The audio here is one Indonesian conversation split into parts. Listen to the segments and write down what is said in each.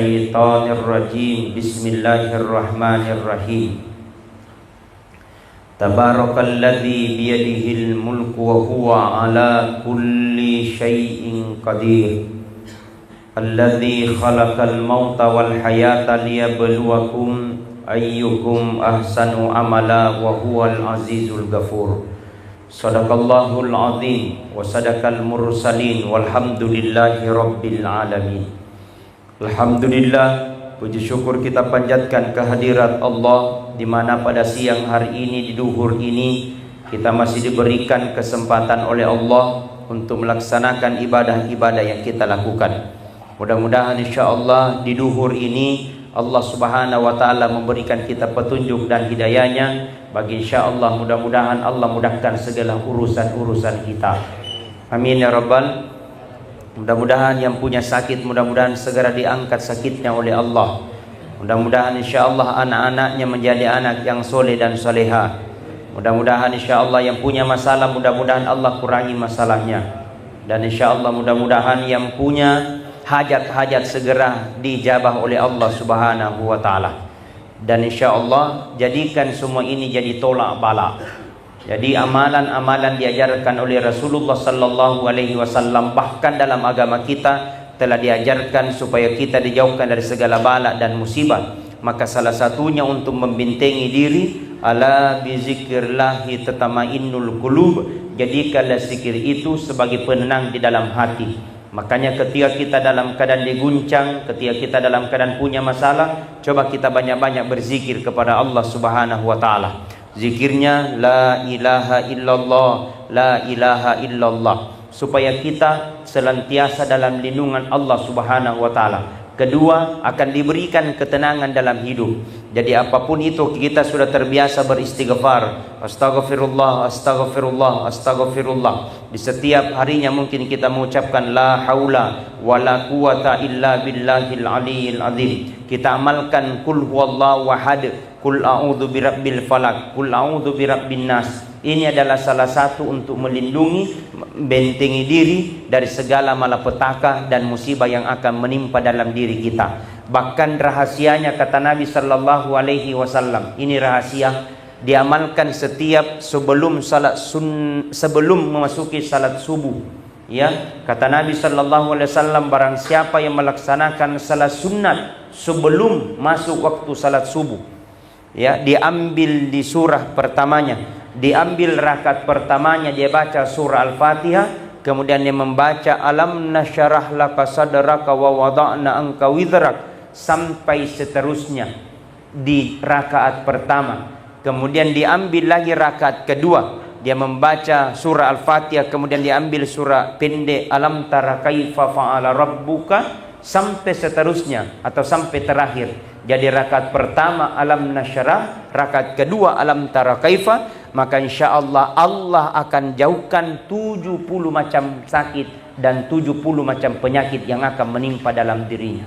Minasyaitonirrajim. Bismillahirrahmanirrahim. Tabarakalladzi biyadihil mulku wa huwa ala kulli syai'in qadir. Alladzi khalaqal mauta wal hayata liyabluwakum ayyukum ahsanu amala wa huwal azizul ghafur. Shadaqallahul azim wa sadaqal mursalin walhamdulillahi rabbil alamin. Alhamdulillah, puji syukur kita panjatkan kehadirat Allah di mana pada siang hari ini, di duhur ini, kita masih diberikan kesempatan oleh Allah untuk melaksanakan ibadah-ibadah yang kita lakukan. Mudah-mudahan insyaallah di duhur ini Allah Subhanahu wa taala memberikan kita petunjuk dan hidayahnya. Bagi insyaallah mudah-mudahan Allah mudahkan segala urusan-urusan kita. Amin ya rabbal. Mudah-mudahan yang punya sakit mudah-mudahan segera diangkat sakitnya oleh Allah. Mudah-mudahan insyaallah anak-anaknya menjadi anak yang soleh dan soleha. Mudah-mudahan insyaallah yang punya masalah mudah-mudahan Allah kurangi masalahnya. Dan insyaallah mudah-mudahan yang punya hajat-hajat segera dijabah oleh Allah Subhanahu wa taala. Dan insyaallah jadikan semua ini jadi tolak bala. Jadi amalan-amalan diajarkan oleh Rasulullah sallallahu alaihi wasallam, bahkan dalam agama kita telah diajarkan supaya kita dijauhkan dari segala bala dan musibah. Maka salah satunya untuk membentengi diri, ala bizikrillahi tatmainnul qulub. Jadikanlah zikir itu sebagai penenang di dalam hati. Makanya ketika kita dalam keadaan diguncang, ketika kita dalam keadaan punya masalah, coba kita banyak-banyak berzikir kepada Allah Subhanahu wa taala. Zikirnya la ilaha illallah, la ilaha illallah, supaya kita senantiasa dalam lindungan Allah Subhanahu wa taala. Kedua, akan diberikan ketenangan dalam hidup. Jadi apapun itu kita sudah terbiasa beristighfar. Astaghfirullah, astaghfirullah, astaghfirullah. Di setiap harinya mungkin kita mengucapkan la haula wala quwata illa billahil aliyil azim. Kita amalkan kul huwallahu ahad, kul a'udzu birabbil falaq, kul a'udzu birabbin nas. Ini adalah salah satu untuk melindungi, bentengi diri dari segala malapetaka dan musibah yang akan menimpa dalam diri kita. Bahkan rahasianya kata Nabi sallallahu alaihi wasallam, ini rahasia, diamalkan setiap sebelum memasuki salat subuh. Ya, kata Nabi sallallahu alaihi wasallam, barang siapa yang melaksanakan salat sunat sebelum masuk waktu salat subuh, ya, diambil di surah pertamanya. Diambil rakaat pertamanya dia baca surah Al-Fatihah, kemudian dia membaca alam nasyarah laka sadraka wa wada'na anka wizrak sampai seterusnya di rakaat pertama. Kemudian diambil lagi rakaat kedua, dia membaca surah Al-Fatihah, kemudian diambil surah pendek alam tara kaifa fa'ala rabbuka sampai seterusnya atau sampai terakhir. Jadi rakaat pertama alam nasyarah, rakaat kedua alam tara kaifa. Maka insyaallah Allah akan jauhkan 70 macam sakit dan 70 macam penyakit yang akan menimpa dalam dirinya.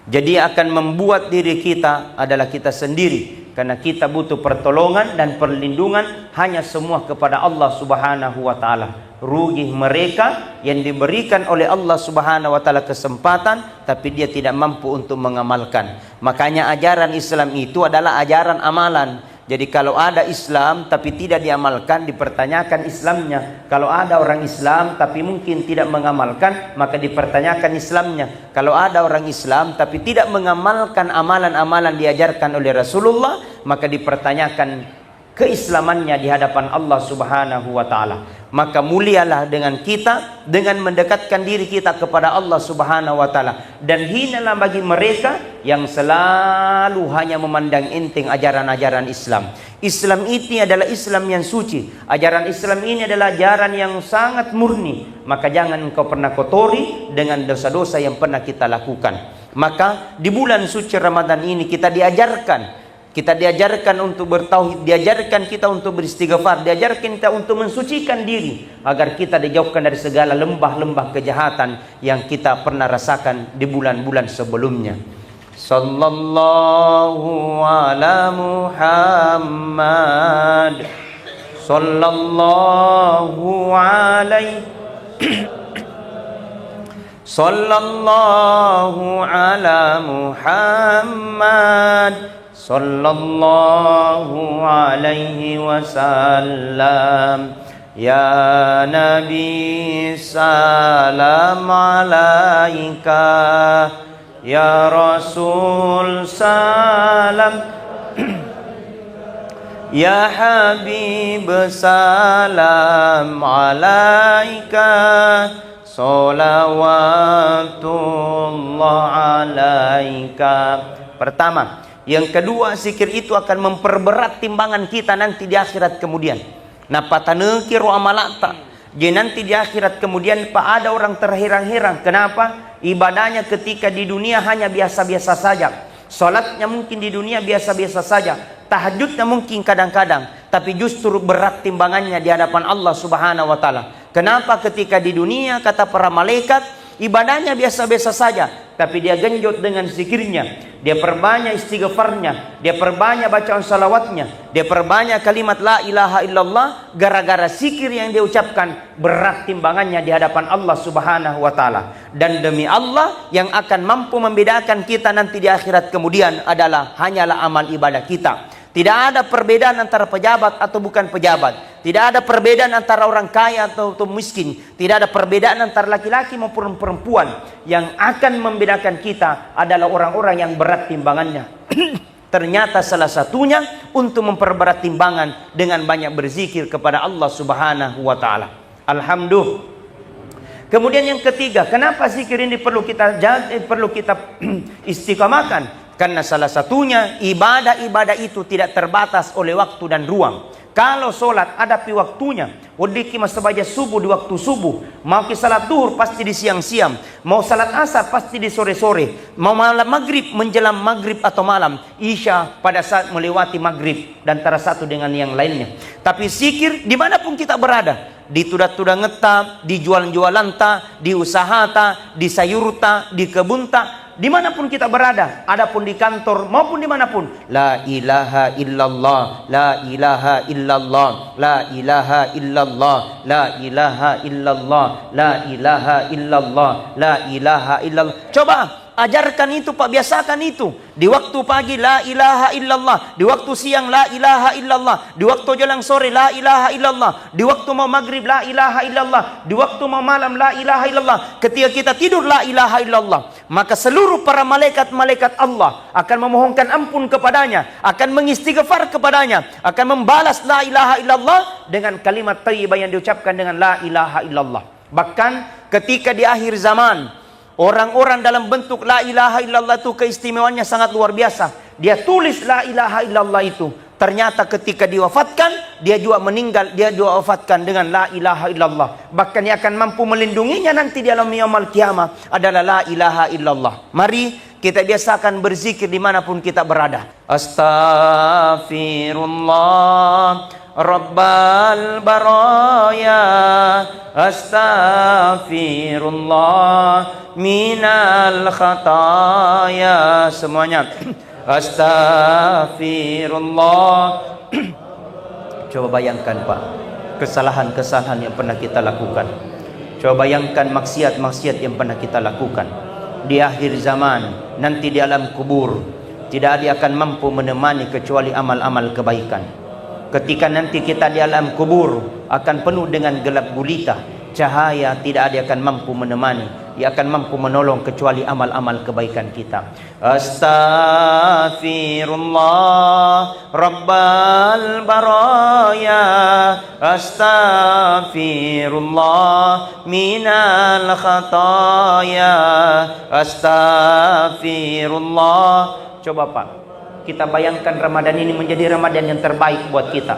Jadi akan membuat diri kita adalah kita sendiri, karena kita butuh pertolongan dan perlindungan hanya semua kepada Allah Subhanahu wa taala. Rugi mereka yang diberikan oleh Allah Subhanahu wa taala kesempatan tapi dia tidak mampu untuk mengamalkan. Makanya ajaran Islam itu adalah ajaran amalan. Jadi kalau ada Islam tapi tidak diamalkan, dipertanyakan Islamnya. Kalau ada orang Islam tapi mungkin tidak mengamalkan, maka dipertanyakan Islamnya. Kalau ada orang Islam tapi tidak mengamalkan amalan-amalan diajarkan oleh Rasulullah, maka dipertanyakan keislamannya di hadapan Allah Subhanahu wa taala. Maka mulialah dengan kita dengan mendekatkan diri kita kepada Allah Subhanahu wa taala, dan hinalah bagi mereka yang selalu hanya memandang enteng ajaran-ajaran Islam. Islam ini adalah Islam yang suci. Ajaran Islam ini adalah ajaran yang sangat murni. Maka jangan engkau pernah kotori dengan dosa-dosa yang pernah kita lakukan. Maka di bulan suci Ramadan ini kita diajarkan untuk bertauhid, diajarkan kita untuk beristighfar, diajarkan kita untuk mensucikan diri agar kita dijauhkan dari segala lembah-lembah kejahatan yang kita pernah rasakan di bulan-bulan sebelumnya. Sallallahu ala Muhammad, sallallahu alaihi Sallallahu ala Muhammad, sallallahu alaihi wasallam. Ya Nabi salam alaika, ya Rasul salam, ya Habib salam alaika, salawatullah alaika. Pertama. Yang kedua, zikir itu akan memperberat timbangan kita nanti di akhirat kemudian. Napa tanekiru amalata. Jadi nanti di akhirat kemudian ada orang terherang-herang. Kenapa? Ibadahnya ketika di dunia hanya biasa-biasa saja. Salatnya mungkin di dunia biasa-biasa saja. Tahajudnya mungkin kadang-kadang. Tapi justru berat timbangannya di hadapan Allah Subhanahu wa Ta'ala. Kenapa ketika di dunia kata para malaikat ibadahnya biasa-biasa saja, tapi dia genjot dengan zikirnya, dia perbanyak istighfarnya, dia perbanyak bacaan salawatnya, dia perbanyak kalimat la ilaha illallah. Gara-gara zikir yang dia ucapkan, berat timbangannya di hadapan Allah Subhanahu wa Ta'ala. Dan demi Allah, yang akan mampu membedakan kita nanti di akhirat kemudian adalah hanyalah amal ibadah kita. Tidak ada perbedaan antara pejabat atau bukan pejabat. Tidak ada perbedaan antara orang kaya atau miskin. Tidak ada perbedaan antara laki-laki maupun perempuan. Yang akan membedakan kita adalah orang-orang yang berat timbangannya. Ternyata salah satunya untuk memperberat timbangan dengan banyak berzikir kepada Allah Subhanahu wa Ta'ala. Alhamdulillah. Kemudian yang ketiga, kenapa zikir ini perlu kita istiqamahkan? Karena salah satunya ibadah-ibadah itu tidak terbatas oleh waktu dan ruang. Kalau solat ada pi waktunya. Wadiki mas sebaja subuh di waktu subuh. Mau ke salat duhur pasti di siang-siang. Mau salat asar pasti di sore-sore. Mau malam maghrib menjelang maghrib atau malam. Isya pada saat melewati maghrib. Dan antara satu dengan yang lainnya. Tapi zikir dimanapun kita berada. Di tuda-tuda ngeta, di jualan-jualan ta, di usaha ta, di sayur ta, di kebun ta. Dimanapun kita berada, adapun di kantor maupun dimanapun, la ilaha illallah, la ilaha illallah, la ilaha illallah, la ilaha illallah, la ilaha illallah, la ilaha illallah. Coba ajarkan itu Pak, biasakan itu. Di waktu pagi la ilaha illallah, di waktu siang la ilaha illallah, di waktu jelang sore la ilaha illallah, di waktu mau maghrib la ilaha illallah, di waktu mau malam la ilaha illallah, ketika kita tidur la ilaha illallah. Maka seluruh para malaikat-malaikat Allah akan memohonkan ampun kepadanya, akan mengistighfar kepadanya, akan membalas la ilaha illallah dengan kalimat thayyibah yang diucapkan dengan la ilaha illallah. Bahkan ketika di akhir zaman, orang-orang dalam bentuk la ilaha illallah itu keistimewaannya sangat luar biasa. Dia tulis la ilaha illallah itu. Ternyata ketika diwafatkan, dia juga meninggal, dia juga wafatkan dengan la ilaha illallah. Bahkan yang akan mampu melindunginya nanti di alam yaumul qiyamah adalah la ilaha illallah. Mari kita biasakan berzikir dimanapun kita berada. Astaghfirullah Rabbal baraya, astaghfirullah minal khataya. Semuanya astaghfirullah. Coba bayangkan Pak, kesalahan-kesalahan yang pernah kita lakukan. Coba bayangkan maksiat-maksiat yang pernah kita lakukan. Di akhir zaman, nanti di alam kubur, tidak ada akan mampu menemani kecuali amal-amal kebaikan. Ketika nanti kita di alam kubur akan penuh dengan gelap gulita, cahaya tidak ada akan mampu menemani. Dia akan mampu menolong kecuali amal-amal kebaikan kita. Astaghfirullah Rabbal baraya, astaghfirullah minal khataya, astaghfirullah. Coba Pak, kita bayangkan Ramadan ini menjadi Ramadan yang terbaik buat kita.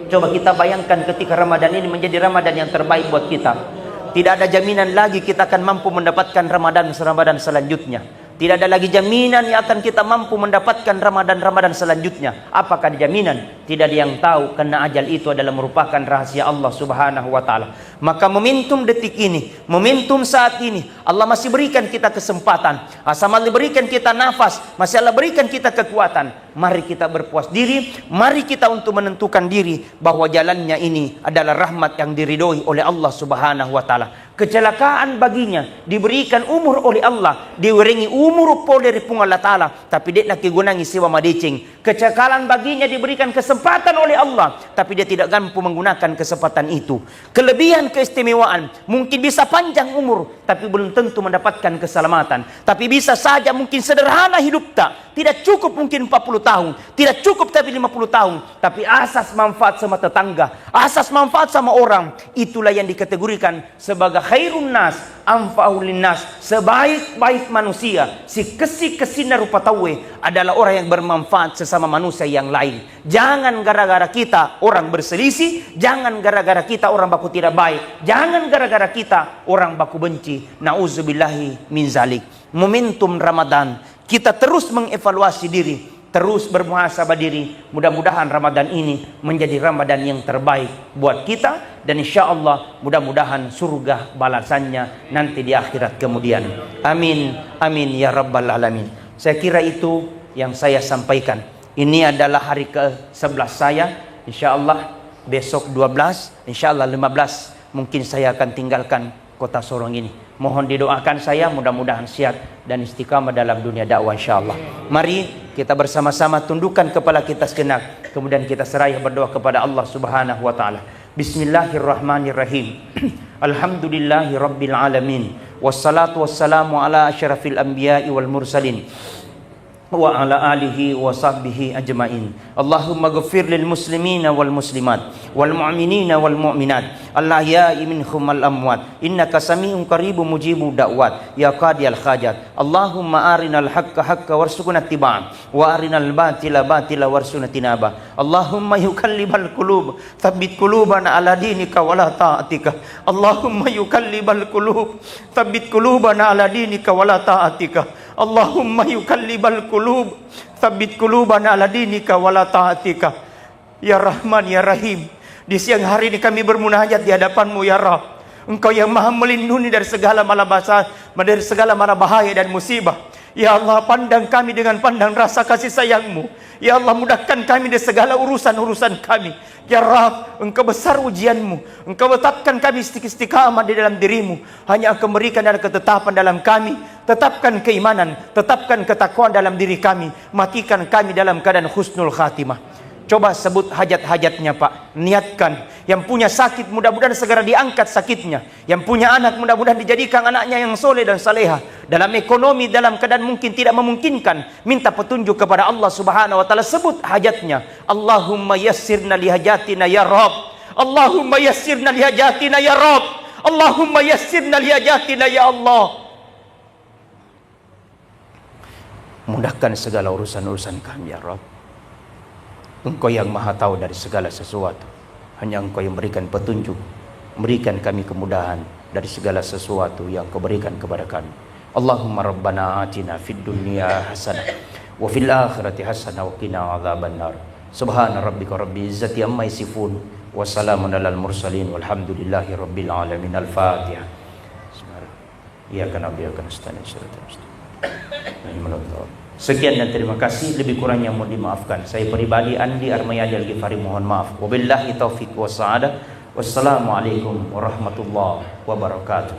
Coba kita bayangkan ketika Ramadan ini menjadi Ramadan yang terbaik buat kita. Tidak ada jaminan lagi kita akan mampu mendapatkan Ramadan selanjutnya. Tidak ada lagi jaminan yang akan kita mampu mendapatkan Ramadan selanjutnya. Apakah ada jaminan? Tidak ada yang tahu, karena ajal itu adalah merupakan rahasia Allah Subhanahu wa Ta'ala. Maka momentum detik ini, momentum saat ini, Allah masih berikan kita kesempatan. Masih berikan kita nafas, masih Allah berikan kita kekuatan. Mari kita berpuas diri, mari kita untuk menentukan diri bahwa jalannya ini adalah rahmat yang diridhoi oleh Allah Subhanahu wa Ta'ala. Kecelakaan baginya diberikan umur oleh Allah, diwerengi umur po dari pung Allah Ta'ala, tapi dia nak gunangi siwa madicing. Kecelakaan baginya diberikan kesempatan oleh Allah, tapi dia tidak mampu menggunakan kesempatan itu. Kelebihan keistimewaan, mungkin bisa panjang umur, tapi belum tentu mendapatkan keselamatan. Tapi bisa saja mungkin sederhana hidup tak, tidak cukup mungkin 40 tahun, tidak cukup tapi 50 tahun, tapi asas manfaat sama tetangga, asas manfaat sama orang, itulah yang dikategorikan sebagai khairun nas, anfa'ul linnas, sebaik-baik manusia. Si kesina rupa tawe adalah orang yang bermanfaat sesama manusia yang lain. Jangan gara-gara kita orang berselisih, jangan gara-gara kita orang baku tidak baik, jangan gara-gara kita orang baku benci. Nauzubillahi min zalik. Momentum Ramadan, kita terus mengevaluasi diri, terus bermuhasabah diri. Mudah-mudahan Ramadan ini menjadi Ramadan yang terbaik buat kita, dan insya Allah mudah-mudahan surga balasannya nanti di akhirat kemudian. Amin, amin ya rabbal alamin. Saya kira itu yang saya sampaikan. Ini adalah hari ke-11 saya. Insya Allah besok 12, insya Allah 15 mungkin saya akan tinggalkan kota Sorong ini. Mohon didoakan saya, mudah-mudahan sehat dan istiqamah dalam dunia dakwah insyaallah. Mari kita bersama-sama tundukkan kepala kita sejenak, kemudian kita seraya berdoa kepada Allah Subhanahu wa taala. Bismillahirrahmanirrahim. Alhamdulillahi rabbil alamin. Wassalatu wassalamu ala asyrafil anbiya'i wal mursalin wa ala alihi wa sahbihi ajmain. Allahumma ghfir lil muslimina wal muslimat wal mu'minina wal mu'minat al-ahya'i minhum wal amwat innaka sami'un qaribun mujibud da'wat ya qadiyal hajat. Allahumma arinal haqqa haqqa warzuqna ittiba'ah wa arinal batila batila warzuqna tinaba. Allahumma yukallibal qulub tsabbit qulubana ala dinika wala ta'atika. Allahumma yukallibal qulub tsabbit qulubana ala dinika wala ta'atika. Allahumma yukallibal qulub tsabbit qulubana ala dinika wala ta'atika. Ya Rahman ya Rahim, di siang hari ini kami bermunajat di hadapan-Mu ya Rabb. Engkau yang maha melindungi dari segala malapetaka, dari segala mara bahaya dan musibah. Ya Allah, pandang kami dengan pandang rasa kasih sayang-Mu. Ya Allah, mudahkan kami di segala urusan-urusan kami. Ya Rabb, Engkau besar ujian-Mu. Engkau tetapkan kami istiqamah di dalam diri-Mu. Hanya Engkau memberikan ada ketetapan dalam kami. Tetapkan keimanan, tetapkan ketakwaan dalam diri kami. Matikan kami dalam keadaan husnul khatimah. Coba sebut hajat-hajatnya Pak. Niatkan. Yang punya sakit mudah-mudahan segera diangkat sakitnya. Yang punya anak mudah-mudahan dijadikan anaknya yang soleh dan saleha. Dalam ekonomi dalam keadaan mungkin tidak memungkinkan, minta petunjuk kepada Allah Subhanahu wa taala. Sebut hajatnya. Allahumma yassirna li hajatina ya Rabb. Allahumma yassirna li hajatina ya Rabb. Allahumma yassirna li hajatina ya Allah. Mudahkan segala urusan-urusan kami ya Rabb. Engkau yang maha tahu dari segala sesuatu. Hanya Engkau yang berikan petunjuk, berikan kami kemudahan dari segala sesuatu yang Kau berikan kepada kami. Allahumma rabbana atina fid dunya hasanah wa fil akhirati hasanah wa qina adzabannar. Subhana rabbika rabbil izzati amma yasifun wa salamun alal mursalin walhamdulillahi rabbil alamin. Al-Fatihah. Iyyaka na'budu wa iyyaka nasta'in. Sekian dan terima kasih. Lebih kurangnya mohon dimaafkan. Saya pribadi Andi Armayadi Al-Ghifari mohon maaf. Wabillahi taufiq wa sa'adah. Wassalamualaikum warahmatullahi wabarakatuh.